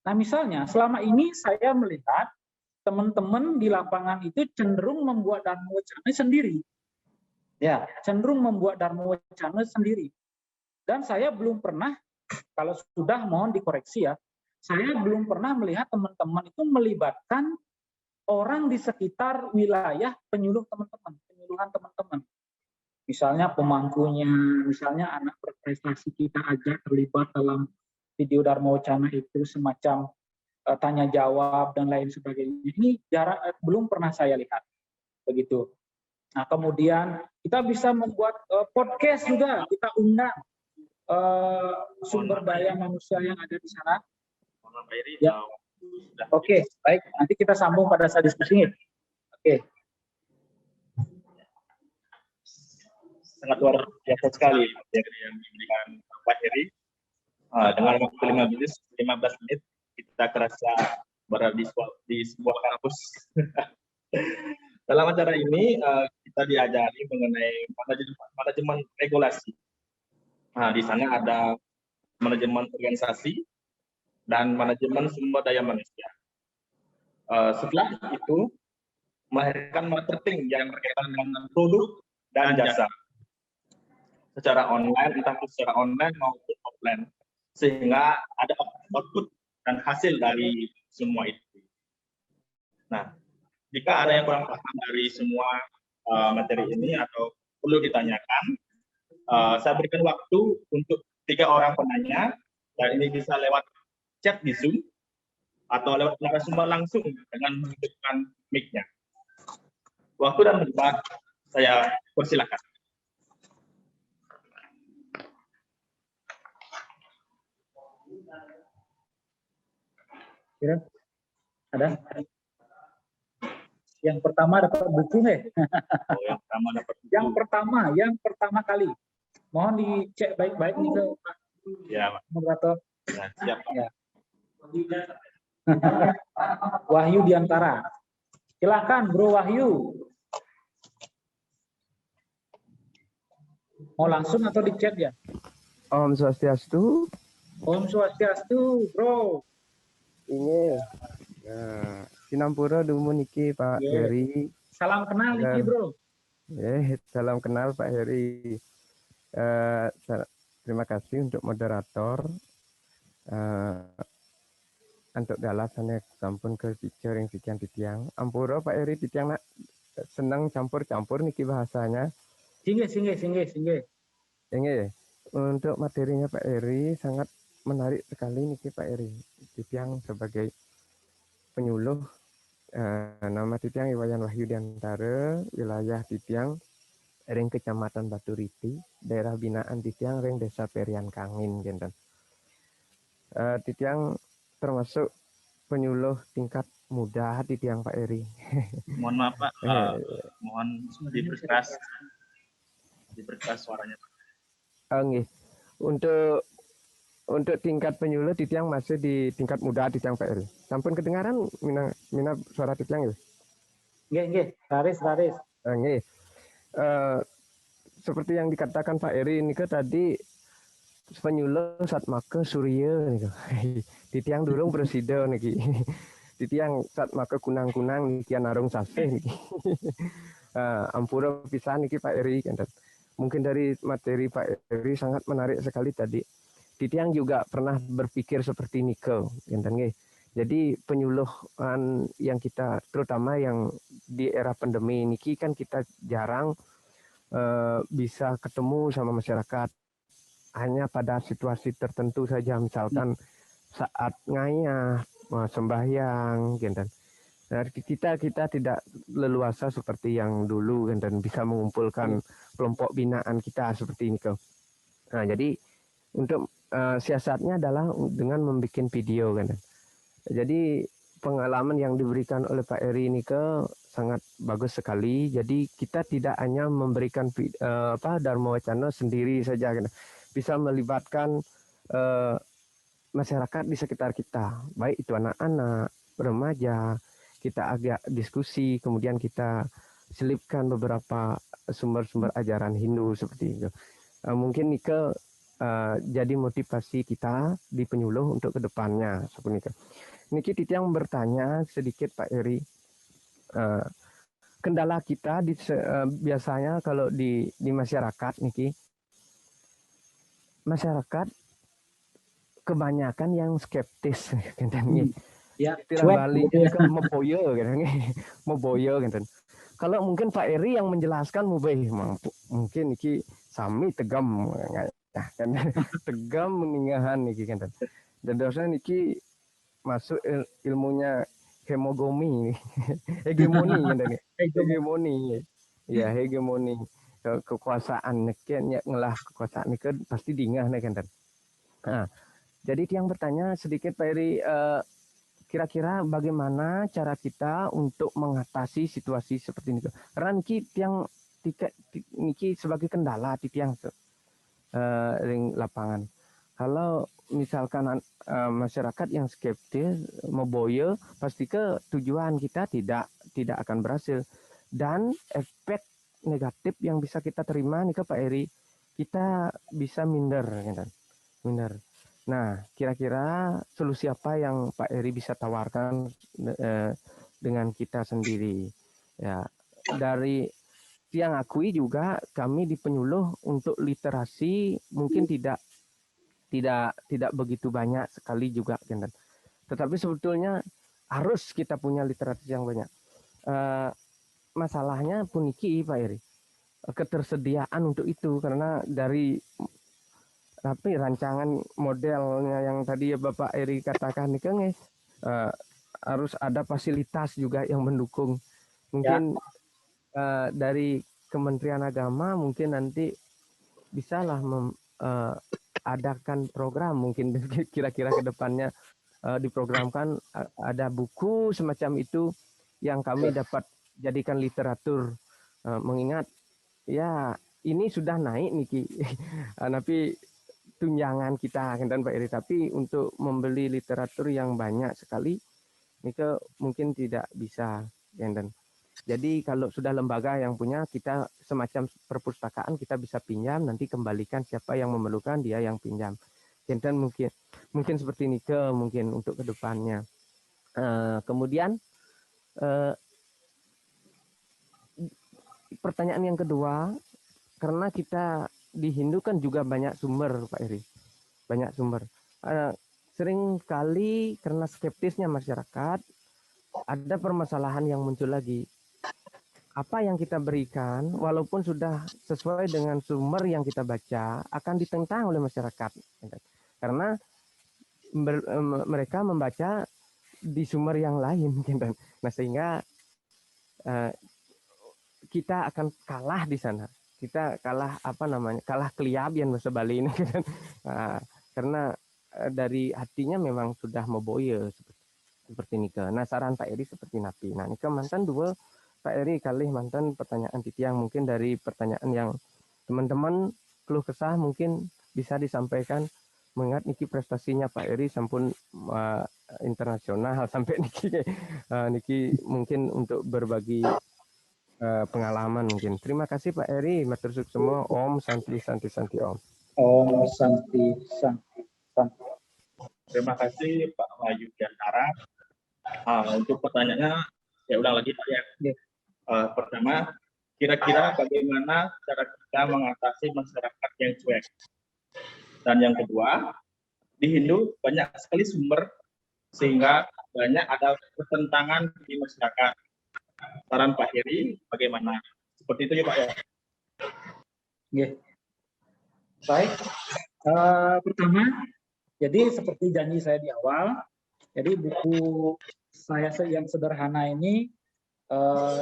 Nah, misalnya selama ini saya melihat teman-teman di lapangan itu cenderung membuat dharma wacana sendiri. Ya, cenderung membuat dharma wacana sendiri. Dan saya belum pernah, kalau sudah mohon dikoreksi ya, saya belum pernah melihat teman-teman itu melibatkan orang di sekitar wilayah penyuluhan teman-teman. Misalnya pemangkunya, misalnya anak berprestasi kita ajak terlibat dalam video dharma wacana itu semacam tanya jawab dan lain sebagainya. Ini belum pernah saya lihat begitu. Nah, kemudian kita bisa membuat podcast juga, kita undang sumber daya manusia yang ada di sana. Ya. Oke, baik. Nanti kita sambung pada saat diskusi ini. Oke. Sangat luar biasa sekali materi yang diberikan Pak Heri. Dengan waktu 15 menit kita kerasa berada di sebuah kampus. Dalam acara ini kita diajari mengenai manajemen regulasi. Nah, di sana ada manajemen organisasi dan manajemen sumber daya manusia. Setelah itu melahirkan marketing yang berkaitan dengan produk dan jasa secara online, entah itu secara online maupun offline, sehingga ada output dan hasil dari semua itu. Nah, jika ada yang kurang paham dari semua materi ini atau perlu ditanyakan, saya berikan waktu untuk 3 orang penanya, dan ini bisa lewat chat di Zoom atau lewat narasumber langsung dengan menghidupkan mic-nya. Waktu dan tempat saya persilakan. Kira ada? Yang pertama dapat buku nih. Yang pertama kali. Mohon dicek baik-baik nih ke Pak moderator. Ya, siap. Ya. Wahyu Diantara. Silakan Bro Wahyu. Mau langsung atau di chat ya? Om Swastiastu. Om Swastiastu, Bro. Ini Sinampura dumun iki Pak Heri. Salam kenal iki, Bro. Salam kenal Pak Heri. Terima kasih untuk moderator. Untuk dalasannya sampun ke picture yang titiang. Ampura Pak Heri titiang nak senang campur-campur niki bahasanya. Singgih. Ini untuk materinya Pak Heri sangat menarik sekali niki Pak Heri. Titiang sebagai penyuluh nama Titiang Iwayan Wahyu Diantara, wilayah Titiang ring Kecamatan Baturiti, daerah binaan Titiang ring Desa Perian Kangin genten. Titiang termasuk penyuluh tingkat muda Titiang Pak Eri. Mohon maaf Pak, mohon diperkeras suaranya. Untuk tingkat penyuluh Titiang masih di tingkat muda Titiang Pak Eri. Sampun kedengaran mina suara Titiang ya? Nggih, laris. Seperti yang dikatakan Pak Eri ini tadi penyuluh saat make surya nih. Titiang durung presiden niki. Titiang saat make kunang-kunang niki narung saseh niki. Ampura pisan niki Pak Eri kan. Mungkin dari materi Pak Eri sangat menarik sekali tadi. Titiang juga pernah berpikir seperti nikel, jadi penyuluhan yang kita, terutama yang di era pandemi ini kan kita jarang bisa ketemu sama masyarakat, hanya pada situasi tertentu saja, misalkan saat ngayah, sembahyang, Nah, kita tidak leluasa seperti yang dulu, dan bisa mengumpulkan kelompok binaan kita seperti ini. Nah, jadi untuk siasatnya adalah dengan membuat video kan. Jadi pengalaman yang diberikan oleh Pak Eri ini sangat bagus sekali. Jadi kita tidak hanya memberikan dharma wacana sendiri saja kan. Bisa melibatkan masyarakat di sekitar kita, baik itu anak-anak, remaja. kita agak diskusi, kemudian kita selipkan beberapa sumber-sumber ajaran Hindu seperti itu. Mungkin Nike jadi motivasi kita di penyuluh untuk kedepannya seperti itu. Niki Titiang bertanya sedikit Pak Eri, kendala kita biasanya kalau di masyarakat Niki, masyarakat kebanyakan yang skeptis kan Ya, istilah Bali ke meboyo kan meboyo kan. Kalau mungkin Pak Eri yang menjelaskan mungkin iki sami tegam kan tegam meningahan niki kan. Dan dosen niki masuk ilmunya hegemoni kan hegemoni ya hegemoni kekuasaan niki ngelah kekuasaan niki pasti dingah kan. Nah, jadi yang bertanya sedikit Pak Eri, kira-kira bagaimana cara kita untuk mengatasi situasi seperti ini? Karena niki sebagai kendala di tiang ring lapangan. Kalau misalkan masyarakat yang skeptis meboyo, pasti ke tujuan kita tidak akan berhasil. Dan efek negatif yang bisa kita terima nih ke Pak Eri, kita bisa minder, gitu. Minder. Nah, kira-kira solusi apa yang Pak Eri bisa tawarkan dengan kita sendiri? Ya, dari tiang akui juga kami di penyuluh untuk literasi mungkin tidak begitu banyak sekali juga, kan? Tetapi sebetulnya harus kita punya literasi yang banyak. Masalahnya pun iki Pak Eri, ketersediaan untuk itu karena dari tapi rancangan modelnya yang tadi Bapak Eri katakan ini kan harus ada fasilitas juga yang mendukung. Mungkin dari Kementerian Agama mungkin nanti bisalah adakan program mungkin kira-kira ke depannya diprogramkan ada buku semacam itu yang kami dapat jadikan literatur, mengingat ya ini sudah naik Niki tapi tunjangan kita kan Pak Eri, tapi untuk membeli literatur yang banyak sekali Nike mungkin tidak bisa kan. Jadi kalau sudah lembaga yang punya, kita semacam perpustakaan kita bisa pinjam, nanti kembalikan siapa yang memerlukan dia yang pinjam. Dan mungkin seperti Nike mungkin untuk kedepannya. Kemudian pertanyaan yang kedua, karena kita di Hindu kan juga banyak sumber Pak Eri, banyak sumber. Sering kali karena skeptisnya masyarakat, ada permasalahan yang muncul lagi. Apa yang kita berikan, walaupun sudah sesuai dengan sumber yang kita baca, akan ditentang oleh masyarakat. Karena mereka membaca di sumber yang lain. Nah, sehingga kita akan kalah di sana. Kita kalah kalah keliabian bahasa Bali ini kan. Karena dari hatinya memang sudah meboye seperti Nika. Nah, saran Pak Eri seperti napi. Nah, Nika mantan dua Pak Eri kali mantan pertanyaan titiang mungkin dari pertanyaan yang teman-teman keluh kesah mungkin bisa disampaikan, mengingat Niki prestasinya Pak Eri sampun internasional sampai Niki mungkin untuk berbagi pengalaman mungkin. Terima kasih Pak Eri, matur suwun semua. Om Santi Santi Santi Om. Om Santi Santi Santi. Terima kasih Pak Wahyu Diantara. Untuk pertanyaannya saya ulang lagi Pak ya. Pertama, kira-kira bagaimana cara kita mengatasi masyarakat yang cuek? Dan yang kedua, di Hindu banyak sekali sumber sehingga banyak ada pertentangan di masyarakat. Saran Pak Heri bagaimana? Seperti itu ya Pak ya. Baik. Pertama, jadi seperti janji saya di awal, jadi buku saya yang sederhana ini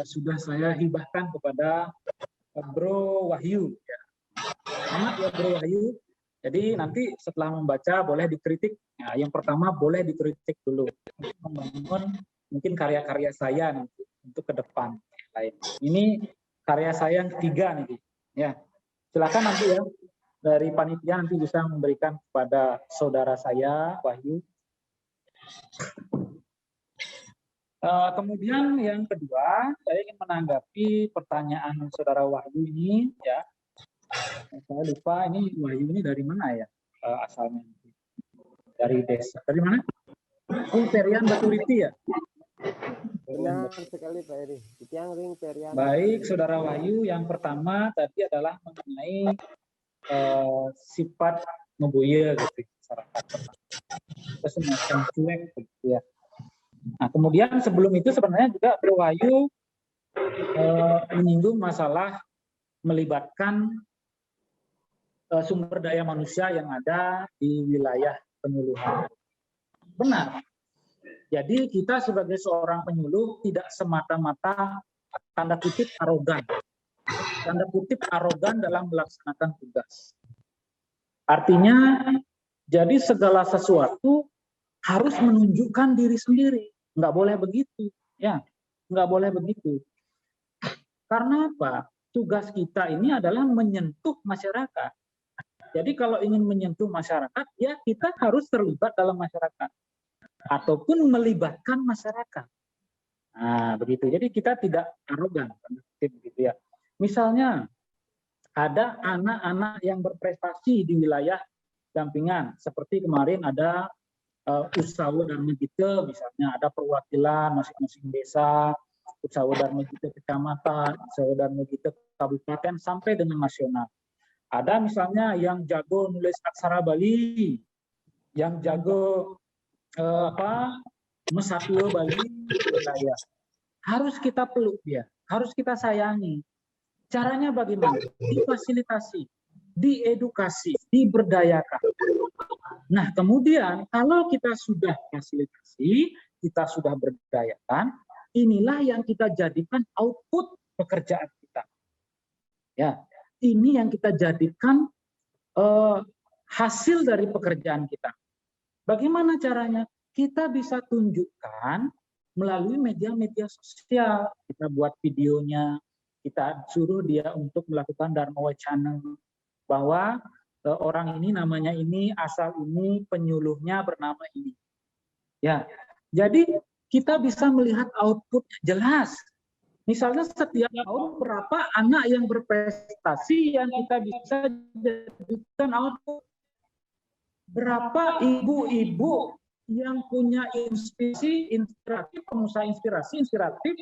sudah saya hibahkan kepada Bro Wahyu. Selamat ya Bro Wahyu. Jadi nanti setelah membaca boleh dikritik. Nah, yang pertama boleh dikritik dulu untuk membangun mungkin karya-karya saya nanti untuk ke depan lain. Ini karya saya yang ketiga nih. Ya. Silakan nanti ya dari panitia nanti bisa memberikan kepada saudara saya Wahyu. Kemudian yang kedua, saya ingin menanggapi pertanyaan Saudara Wahyu ini, ya. Saya lupa ini Wahyu ini dari mana ya asalnya? Dari desa. Dari mana? Oh, Perian Baturiti ya. Benar sekali Pak Eri. Yang ring Perian. Baik, Saudara Wahyu, yang pertama tadi adalah mengenai sifat membuya gitu masyarakat. Semacam cuek gitu ya. Nah, kemudian sebelum itu sebenarnya juga Bro Wahyu menyinggung masalah melibatkan sumber daya manusia yang ada di wilayah penyuluhan. Benar. Jadi kita sebagai seorang penyuluh tidak semata-mata tanda kutip arogan. Tanda kutip arogan dalam melaksanakan tugas. Artinya, jadi segala sesuatu harus menunjukkan diri sendiri. Nggak boleh begitu. Ya, nggak boleh begitu. Karena apa? Tugas kita ini adalah menyentuh masyarakat. Jadi kalau ingin menyentuh masyarakat, ya kita harus terlibat dalam masyarakat. Ataupun melibatkan masyarakat. Nah, begitu. Jadi kita tidak arogan. Gitu ya. Misalnya, ada anak-anak yang berprestasi di wilayah dampingan. Seperti kemarin ada Usawa Dharma Gita, misalnya ada perwakilan masing-masing desa, Usawa Dharma Gita kecamatan, Usawa Dharma Gita kabupaten sampai dengan nasional. Ada misalnya yang jago nulis aksara Bali, yang jago Mesatwa Bali, wilayah. Harus kita peluk dia, harus kita sayangi. Caranya bagaimana? Difasilitasi, diedukasi, diberdayakan. Nah, kemudian kalau kita sudah fasilitasi, kita sudah berdayakan, inilah yang kita jadikan output pekerjaan kita. Ya, ini yang kita jadikan hasil dari pekerjaan kita. Bagaimana caranya? Kita bisa tunjukkan melalui media-media sosial. Kita buat videonya, kita suruh dia untuk melakukan Dharma Wacana bahwa orang ini namanya ini, asal ini, penyuluhnya bernama ini. Ya, jadi kita bisa melihat output jelas. Misalnya setiap tahun berapa anak yang berprestasi yang kita bisa jadikan output. Berapa ibu-ibu yang punya inspiratif, pengusaha inspiratif,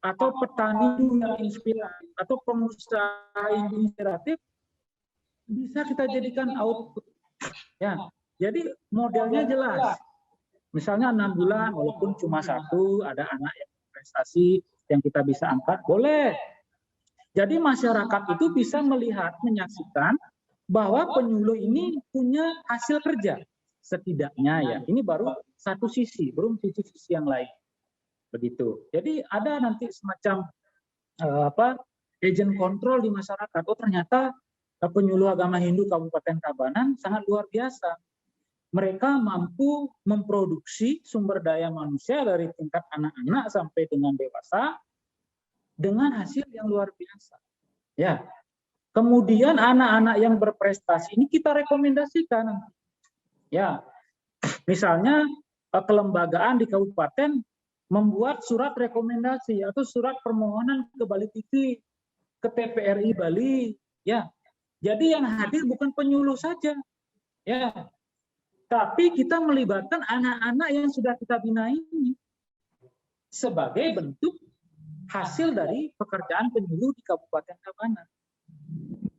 atau petani yang inspiratif, atau pengusaha inspiratif, bisa kita jadikan output. Ya, jadi modelnya jelas. Misalnya 6 bulan, walaupun cuma satu, ada anak yang prestasi yang kita bisa angkat, boleh. Jadi masyarakat itu bisa melihat, menyaksikan bahwa penyuluh ini punya hasil kerja. Setidaknya ya, ini baru satu sisi, belum sisi-sisi yang lain. Begitu. Jadi ada nanti semacam agent kontrol di masyarakat. Oh ternyata penyuluh agama Hindu Kabupaten Tabanan sangat luar biasa. Mereka mampu memproduksi sumber daya manusia dari tingkat anak-anak sampai dengan dewasa dengan hasil yang luar biasa. Ya. Kemudian anak-anak yang berprestasi ini kita rekomendasikan. Ya. Misalnya kelembagaan di kabupaten membuat surat rekomendasi atau surat permohonan ke Bali TV, ke TPRI Bali, ya. Jadi yang hadir bukan penyuluh saja, ya, tapi kita melibatkan anak-anak yang sudah kita bina ini sebagai bentuk hasil dari pekerjaan penyuluh di Kabupaten Tabanan.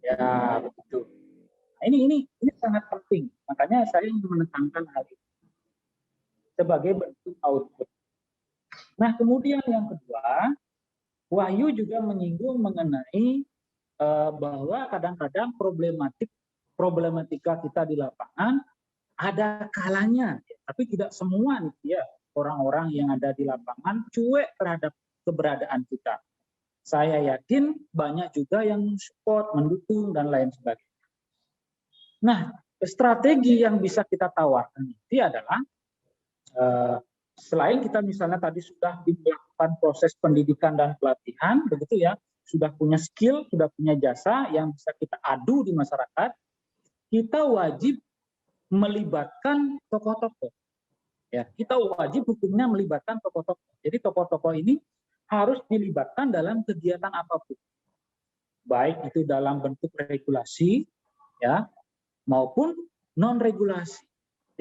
Ya, begitu. Nah, ini sangat penting. Makanya saya ingin menekankan hal ini sebagai bentuk output. Nah, kemudian yang kedua, Wahyu juga menyinggung mengenai bahwa kadang-kadang problematika kita di lapangan ada kalanya, tapi tidak semua nih ya orang-orang yang ada di lapangan cuek terhadap keberadaan kita. Saya yakin banyak juga yang support, mendukung dan lain sebagainya. Nah, strategi yang bisa kita tawarkan itu adalah selain kita misalnya tadi sudah dilakukan proses pendidikan dan pelatihan, begitu ya, sudah punya skill, sudah punya jasa yang bisa kita adu di masyarakat, kita wajib melibatkan tokoh-tokoh. Ya, kita wajib hukumnya melibatkan tokoh-tokoh. Jadi tokoh-tokoh ini harus dilibatkan dalam kegiatan apapun, baik itu dalam bentuk regulasi, ya, maupun non regulasi.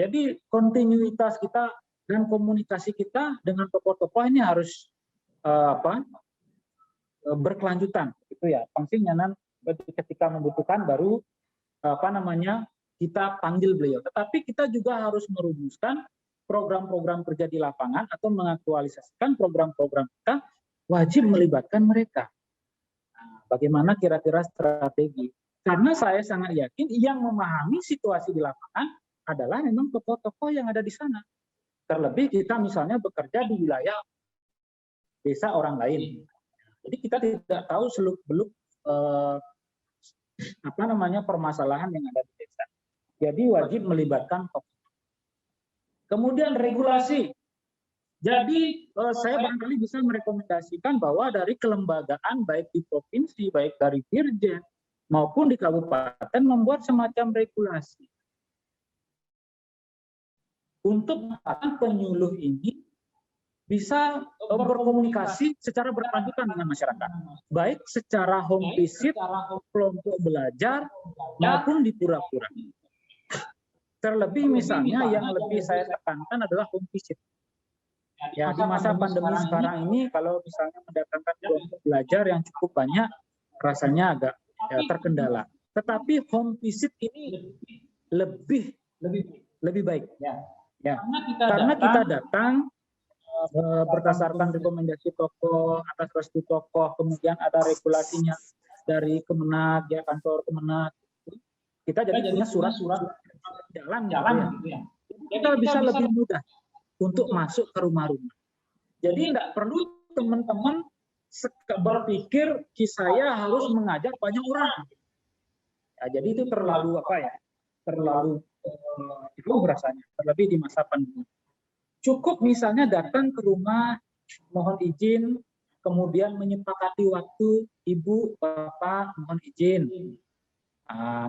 Jadi kontinuitas kita dan komunikasi kita dengan tokoh-tokoh ini harus berkelanjutan, gitu ya. Pangsingnya ketika membutuhkan baru kita panggil beliau. Tetapi kita juga harus merumuskan program-program kerja di lapangan atau mengaktualisasikan program-program kita, wajib melibatkan mereka. Nah, bagaimana kira-kira strategi? Karena saya sangat yakin yang memahami situasi di lapangan adalah memang tokoh-tokoh yang ada di sana. Terlebih kita misalnya bekerja di wilayah desa orang lain. Jadi kita tidak tahu seluk-beluk permasalahan yang ada di desa. Jadi wajib melibatkan tokoh. Kemudian regulasi. Jadi saya barangkali bisa merekomendasikan bahwa dari kelembagaan baik di provinsi, baik dari Dirjen maupun di kabupaten membuat semacam regulasi untuk penyuluh ini bisa berkomunikasi secara berkelanjutan dengan masyarakat, baik secara home visit, kelompok belajar maupun di pura-pura. Terlebih misalnya yang lebih saya tekankan adalah home visit. Ya, di masa pandemi sekarang ini kalau misalnya mendatangkan kelompok belajar yang cukup banyak, rasanya agak terkendala. Tetapi home visit ini lebih baik. Ya, karena kita datang berdasarkan rekomendasi tokoh, atas restu tokoh, kemudian ada regulasinya dari Kemenag, ya, kantor Kemenag. Kita jadi punya surat-surat jalan gitu ya. Kita bisa lebih mudah untuk masuk ke rumah-rumah. Jadi tidak perlu teman-teman berpikir saya harus mengajak banyak orang. Ya, jadi itu terlalu terlalu jauh rasanya, terlebih di masa pandemi. Cukup misalnya datang ke rumah, mohon izin, kemudian menyepakati waktu, Ibu, Bapak, mohon izin.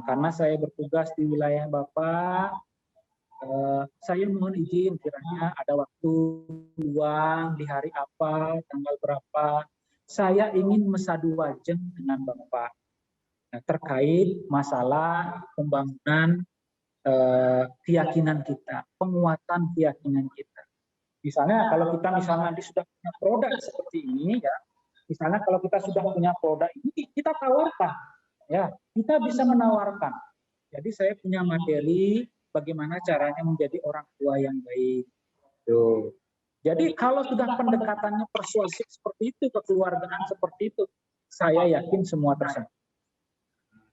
Karena saya bertugas di wilayah Bapak, saya mohon izin kiranya ada waktu luang di hari apa, tanggal berapa, saya ingin mesadu wajeng dengan Bapak terkait masalah pembangunan keyakinan kita, penguatan keyakinan kita. Misalnya kalau kita nanti sudah punya produk seperti ini, ya, misalnya kalau kita sudah punya produk ini, kita tawarkan, ya, kita bisa menawarkan. Jadi saya punya materi bagaimana caranya menjadi orang tua yang baik. Tuh. Jadi kalau sudah pendekatannya persuasif seperti itu, kekeluargaan seperti itu, saya yakin semua tersentuh.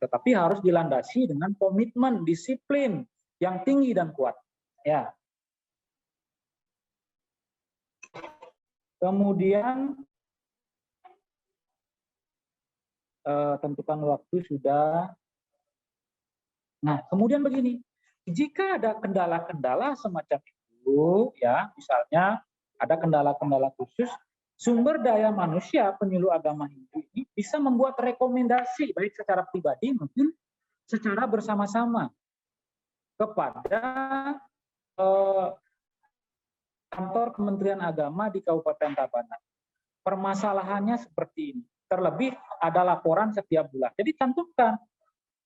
Tetapi harus dilandasi dengan komitmen, disiplin yang tinggi dan kuat. Ya. Kemudian tentukan waktu sudah. Nah, kemudian begini, jika ada kendala-kendala semacam itu, ya, misalnya ada kendala-kendala khusus, sumber daya manusia penyuluh agama Hindu ini bisa membuat rekomendasi baik secara pribadi maupun secara bersama-sama kepada kantor Kementerian Agama di Kabupaten Tabanan. Permasalahannya seperti ini. Terlebih ada laporan setiap bulan. Jadi cantumkan.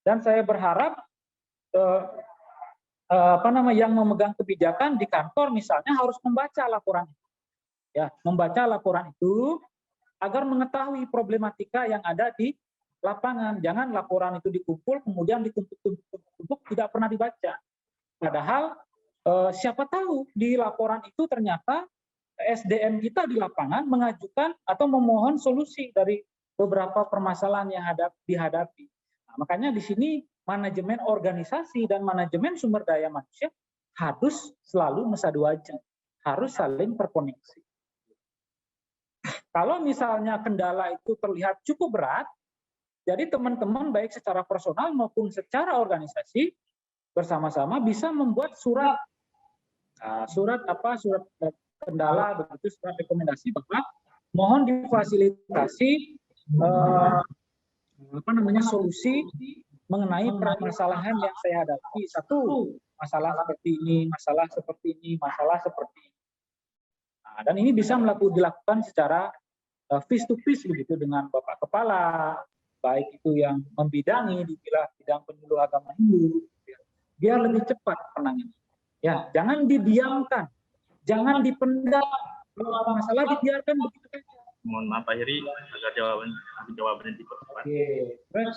Dan saya berharap yang memegang kebijakan di kantor misalnya harus membaca laporan itu. Ya, membaca laporan itu agar mengetahui problematika yang ada di lapangan. Jangan laporan itu dikumpul kemudian ditumpuk tidak pernah dibaca. Padahal siapa tahu di laporan itu ternyata SDM kita di lapangan mengajukan atau memohon solusi dari beberapa permasalahan yang dihadapi. Nah, makanya di sini manajemen organisasi dan manajemen sumber daya manusia harus selalu mesadu wajeng, harus saling terkoneksi. Kalau misalnya kendala itu terlihat cukup berat, jadi teman-teman baik secara personal maupun secara organisasi bersama-sama bisa membuat surat kendala, begitu surat rekomendasi bahwa mohon difasilitasi solusi mengenai permasalahan yang saya hadapi. Satu, masalah seperti ini, masalah seperti ini, masalah seperti ini. Nah, dan ini bisa dilakukan secara face to face begitu dengan Bapak Kepala, baik itu yang membidangi di bidang penyuluh agama Hindu, biar lebih cepat penanganan. Ya, jangan didiamkan, jangan dipendam. Kalau ada masalah dibiarkan begitu saja. Mohon maaf Pak Heri, agar jawabannya dipercepat. Oke, terus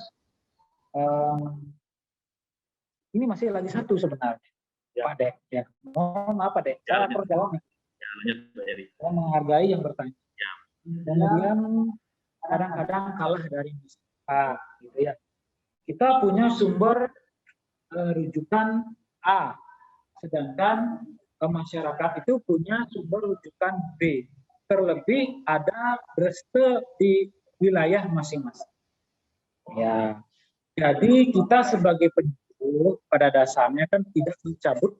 ini masih lagi satu sebenarnya, ya. Pak Dek. Ya. Mohon maaf Pak Dek, saya perjalanan. Ya, lanjut Pak Heri. Saya menghargai yang bertanya. Ya. Kemudian kadang-kadang kalah dari A, gitu ya. Kita punya sumber rujukan A, sedangkan masyarakat itu punya sumber rujukan B. Terlebih ada reste di wilayah masing-masing. Ya, jadi kita sebagai penyuluh pada dasarnya kan tidak mencabut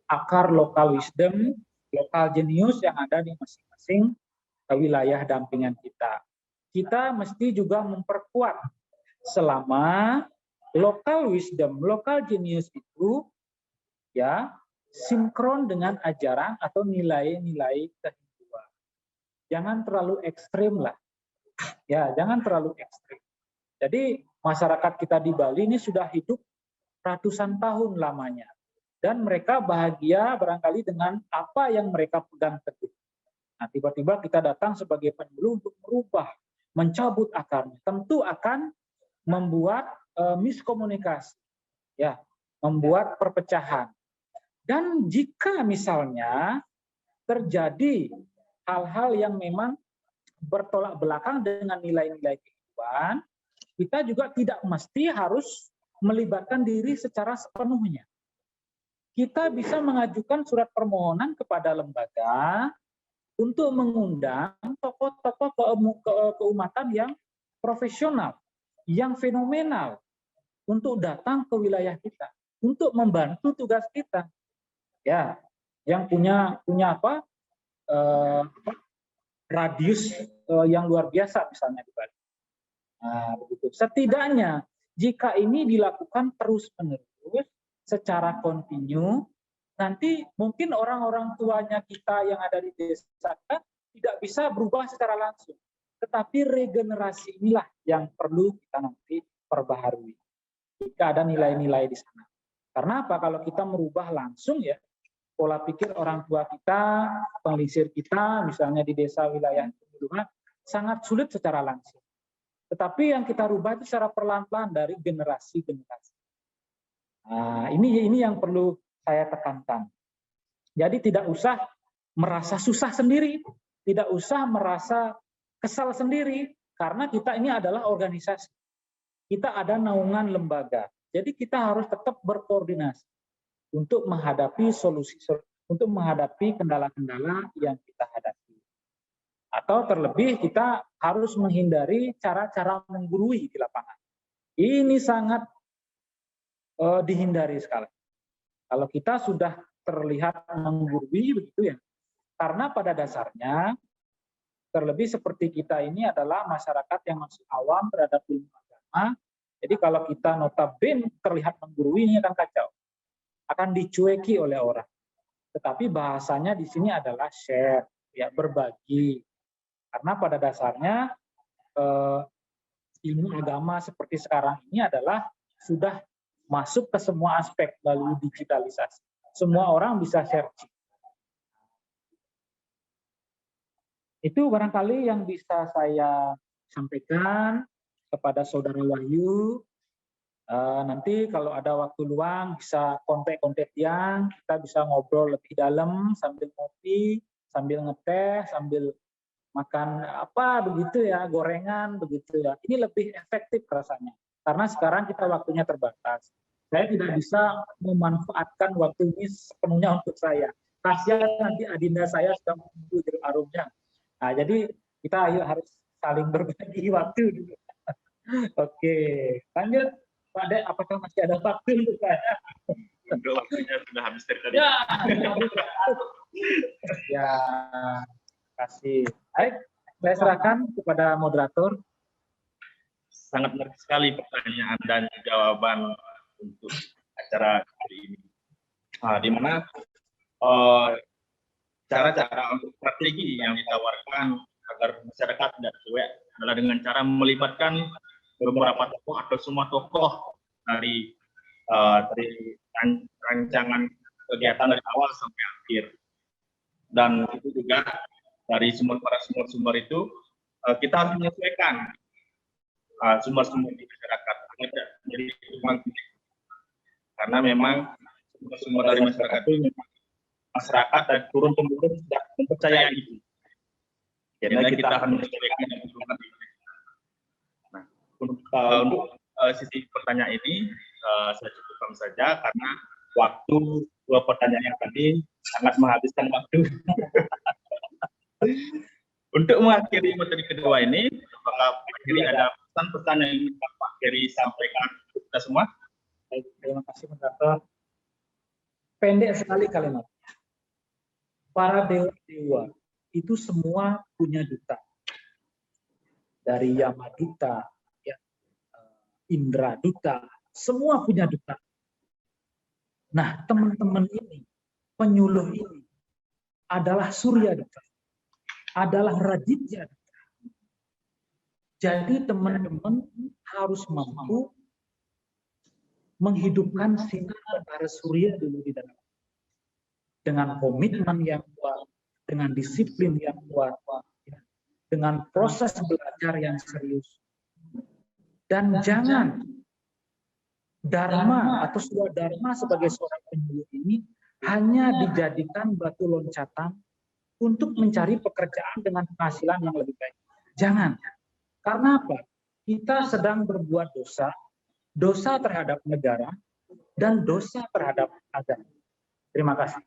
akar lokal wisdom, lokal genius yang ada di masing-masing wilayah dampingan kita. Kita mesti juga memperkuat selama lokal wisdom, lokal genius itu ya sinkron dengan ajaran atau nilai-nilai kehidupan. Jangan terlalu ekstrim lah. Ya, jangan terlalu ekstrim. Jadi masyarakat kita di Bali ini sudah hidup ratusan tahun lamanya. Dan mereka bahagia barangkali dengan apa yang mereka pegang teguh. Nah, tiba-tiba kita datang sebagai penyuluh untuk merubah, mencabut akarnya. Tentu akan membuat miskomunikasi. Ya, membuat perpecahan. Dan jika misalnya terjadi hal-hal yang memang bertolak belakang dengan nilai-nilai kehidupan, kita juga tidak mesti harus melibatkan diri secara sepenuhnya. Kita bisa mengajukan surat permohonan kepada lembaga untuk mengundang tokoh-tokoh keumatan yang profesional, yang fenomenal, untuk datang ke wilayah kita, untuk membantu tugas kita. Ya, yang punya apa? Radius yang luar biasa misalnya di Bali. Nah, begitu. Setidaknya jika ini dilakukan terus-menerus secara kontinu, nanti mungkin orang-orang tuanya kita yang ada di desa tidak bisa berubah secara langsung. Tetapi regenerasi inilah yang perlu kita nanti perbaharui. Jika ada nilai-nilai di sana. Karena apa? Kalau kita merubah langsung ya, pola pikir orang tua kita, pengelisir kita, misalnya di desa wilayah penyuluhan, sangat sulit secara langsung. Tetapi yang kita rubah itu secara perlahan-lahan dari generasi-generasi. Nah, ini yang perlu saya tekankan. Jadi tidak usah merasa susah sendiri, tidak usah merasa kesal sendiri, karena kita ini adalah organisasi. Kita ada naungan lembaga. Jadi kita harus tetap berkoordinasi untuk menghadapi untuk menghadapi kendala-kendala yang kita hadapi. Atau terlebih kita harus menghindari cara-cara menggurui di lapangan. Ini sangat dihindari sekali. Kalau kita sudah terlihat menggurui begitu ya. Karena pada dasarnya terlebih seperti kita ini adalah masyarakat yang masih awam terhadap ilmu agama. Jadi kalau kita notabene terlihat menggurui, ini akan kacau. Akan dicueki oleh orang. Tetapi bahasanya di sini adalah share, ya, berbagi. Karena pada dasarnya ilmu agama seperti sekarang ini adalah sudah masuk ke semua aspek melalui digitalisasi. Semua orang bisa searching. Itu barangkali yang bisa saya sampaikan kepada Saudara Wahyu. Nanti kalau ada waktu luang bisa kontak-kontak Tiang, kita bisa ngobrol lebih dalam sambil ngopi, sambil ngeteh, sambil makan apa begitu ya, gorengan begitu ya. Ini lebih efektif rasanya. Karena sekarang kita waktunya terbatas. Saya tidak bisa memanfaatkan waktu ini sepenuhnya untuk saya. Kasihan nanti adinda saya sudah menunggu jeruk arumnya. Nah, jadi kita harus saling berbagi waktu dulu. Oke, lanjut. Pak Dek, apakah masih ada waktu untuk saya? Untuk waktunya sudah habis dari tadi. Ya, kasih. Baik, saya serahkan kepada moderator. Sangat menarik sekali pertanyaan dan jawaban untuk acara kali ini. Di mana cara-cara untuk strategi yang ditawarkan agar masyarakat tidak cuek adalah dengan cara melibatkan beberapa tokoh atau semua tokoh dari rancangan kegiatan dari awal sampai akhir. Dan itu juga dari para sumber-sumber itu kita harus menyesuaikan sumber-sumber di masyarakat jadi karena memang sumber-sumber dari masyarakat itu memang masyarakat dan turun temurun sudah mempercayai itu. Jadi kita akan menyesuaikan dan turunkan. Nah, untuk sisi pertanyaan ini saya cukupkan saja karena waktu dua pertanyaan yang tadi sangat menghabiskan waktu. Untuk mengakhiri materi kedua ini, apakah Pak Heri ada pesan-pesan yang ingin Pak Heri sampaikan untuk kita semua? Baik, terima kasih moderator. Pendek sekali kalimat. Para dewa-dewa itu semua punya duta. Dari Yama duta, ya, Indra duta, semua punya duta. Nah, teman-teman ini, penyuluh ini adalah Surya duta, adalah Rajitya duta. Jadi teman-teman harus mampu menghidupkan sinar Batara Surya dulu di dalam. Dengan komitmen yang kuat, dengan disiplin yang kuat, dengan proses belajar yang serius. Dan jangan Dharma atau Swadharma sebagai seorang penyuluh ini hanya dijadikan batu loncatan untuk mencari pekerjaan dengan penghasilan yang lebih baik. Jangan. Karena apa? Kita sedang berbuat dosa, dosa terhadap negara, dan dosa terhadap agama. Terima kasih.